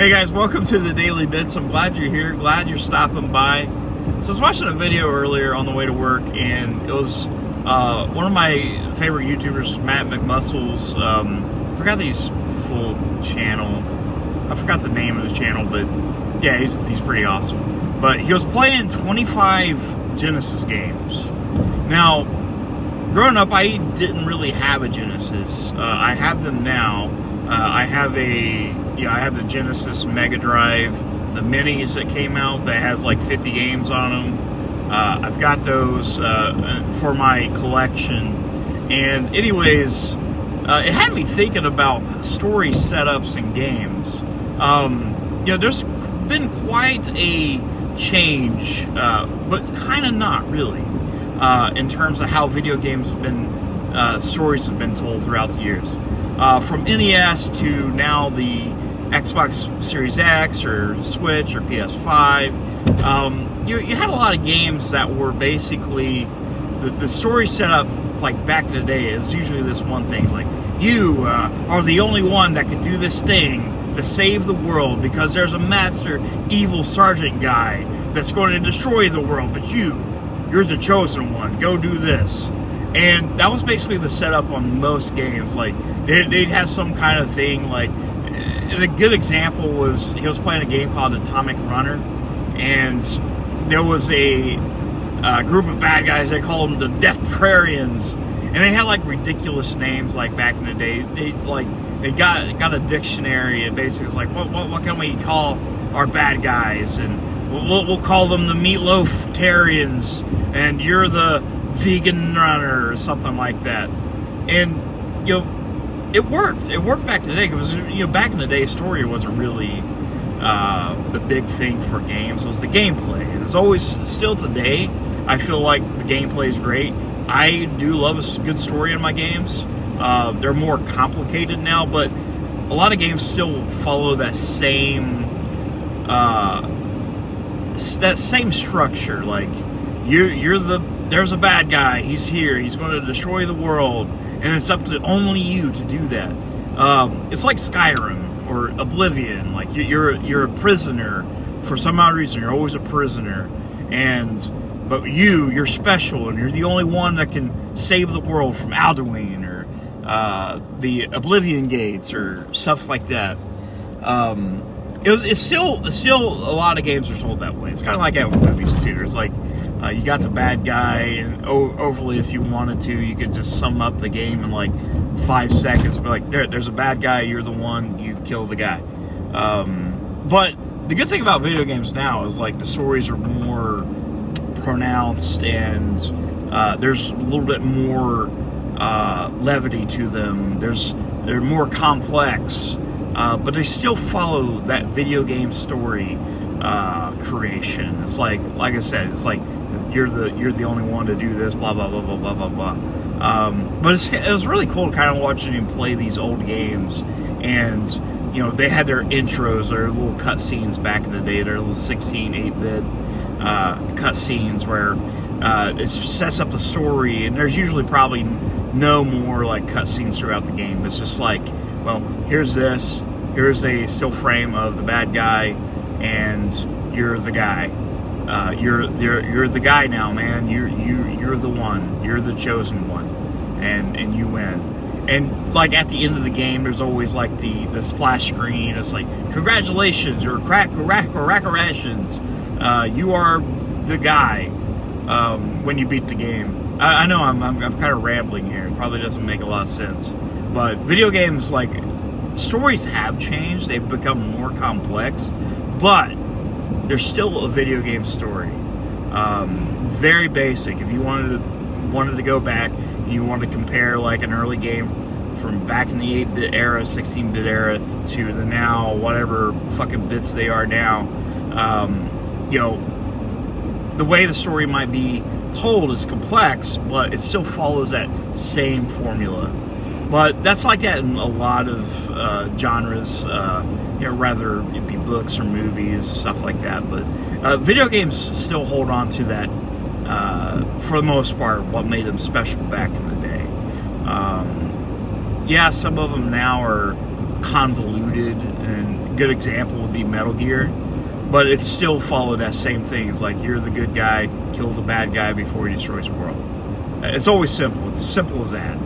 Hey guys, welcome to the Daily Bits. I'm glad you're here, glad you're stopping by. So I was watching a video earlier on the way to work, and it was one of my favorite YouTubers, Matt McMuscles. I forgot his full channel. I forgot the name of the channel, but yeah, he's pretty awesome. But he was playing 25 Genesis games. Now, growing up, I didn't really have a Genesis. I have them now. I have the Genesis Mega Drive, the minis that came out that has like 50 games on them. I've got those for my collection. And anyways, it had me thinking about story setups in games. There's been quite a change, but kind of not really, in terms of how video games have been, stories have been told throughout the years. From NES to now the Xbox Series X or Switch or PS5, you had a lot of games that were basically the story setup. Like back in the day, is usually this one thing. It's like, you are the only one that could do this thing to save the world because there's a master evil sergeant guy that's going to destroy the world, but you're the chosen one. Go do this. And that was basically the setup on most games. Like they'd have some kind of thing. Like, and a good example was he was playing a game called Atomic Runner, and there was a group of bad guys. They called them the Death Prairians, and they had like ridiculous names. Like back in the day, they got a dictionary, and basically was like, what can we call our bad guys? And we'll call them the Meatloaf Tarians, and you're the Vegan Runner or something like that. And it worked. It worked back in the day because back in the day, story wasn't really the big thing for games. It was the gameplay. And it's always still today. I feel like the gameplay is great. I do love a good story in my games. They're more complicated now, but a lot of games still follow that same structure. Like there's a bad guy. He's here. He's going to destroy the world, and it's up to only you to do that. It's like Skyrim or Oblivion. Like you're a prisoner for some odd reason. You're always a prisoner, but you're special, and you're the only one that can save the world from Alduin or the Oblivion Gates or stuff like that. It's still a lot of games are told that way. It's kind of like that with movies too. It's like you got the bad guy, and overly, if you wanted to, you could just sum up the game in like 5 seconds. But like, there's a bad guy. You're the one. You kill the guy. But the good thing about video games now is like the stories are more pronounced, and there's a little bit more levity to them. They're more complex. But they still follow that video game story creation. It's like I said, it's like you're the only one to do this, blah blah blah blah blah blah blah. But it was really cool kind of watching him play these old games, and they had their intros, their little cutscenes back in the day, their little 16, 8-bit cutscenes where it sets up the story, and there's usually probably no more like cutscenes throughout the game. It's just like, well, here's this. Here's a still frame of the bad guy, and you're the guy. You're the guy now, man. You're the one. You're the chosen one, and you win. And like at the end of the game, there's always like the splash screen. It's like, congratulations, or crackerations. You are the guy when you beat the game. I know I'm kind of rambling here. It probably doesn't make a lot of sense. But video games, like, stories have changed. They've become more complex, but there's still a video game story. Very basic. If you wanted to go back, you want to compare like an early game from back in the 8-bit era, 16-bit era to the now, whatever fucking bits they are now, the way the story might be told is complex, but it still follows that same formula. But that's like that in a lot of genres, rather it be books or movies, stuff like that. But video games still hold on to that, for the most part, what made them special back in the day. Some of them now are convoluted and good example would be Metal Gear, but it still followed that same thing. It's like, you're the good guy, kill the bad guy before he destroys the world. It's always simple. It's as simple as that.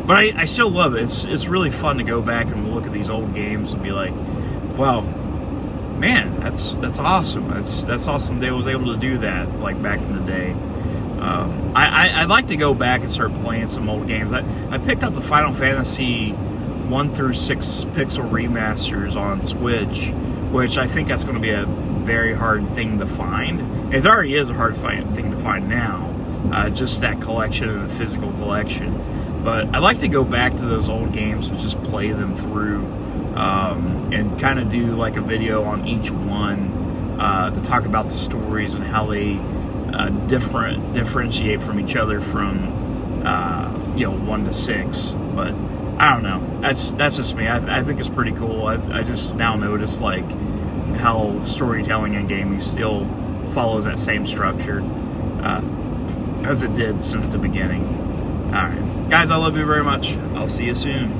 But I still love it. It's really fun to go back and look at these old games and be like, wow, man, that's awesome. That's awesome they was able to do that, like, back in the day. I'd like to go back and start playing some old games. I picked up the Final Fantasy 1 through 6 pixel remasters on Switch, which I think that's going to be a very hard thing to find. It already is a hard thing to find now, just that collection and the physical collection. But I'd like to go back to those old games and just play them through, and kind of do like a video on each one, to talk about the stories and how they differentiate from each other from 1 to 6. But I don't know. That's just me. I think it's pretty cool. I just now notice like how storytelling in gaming still follows that same structure as it did since the beginning. All right, guys, I love you very much. I'll see you soon.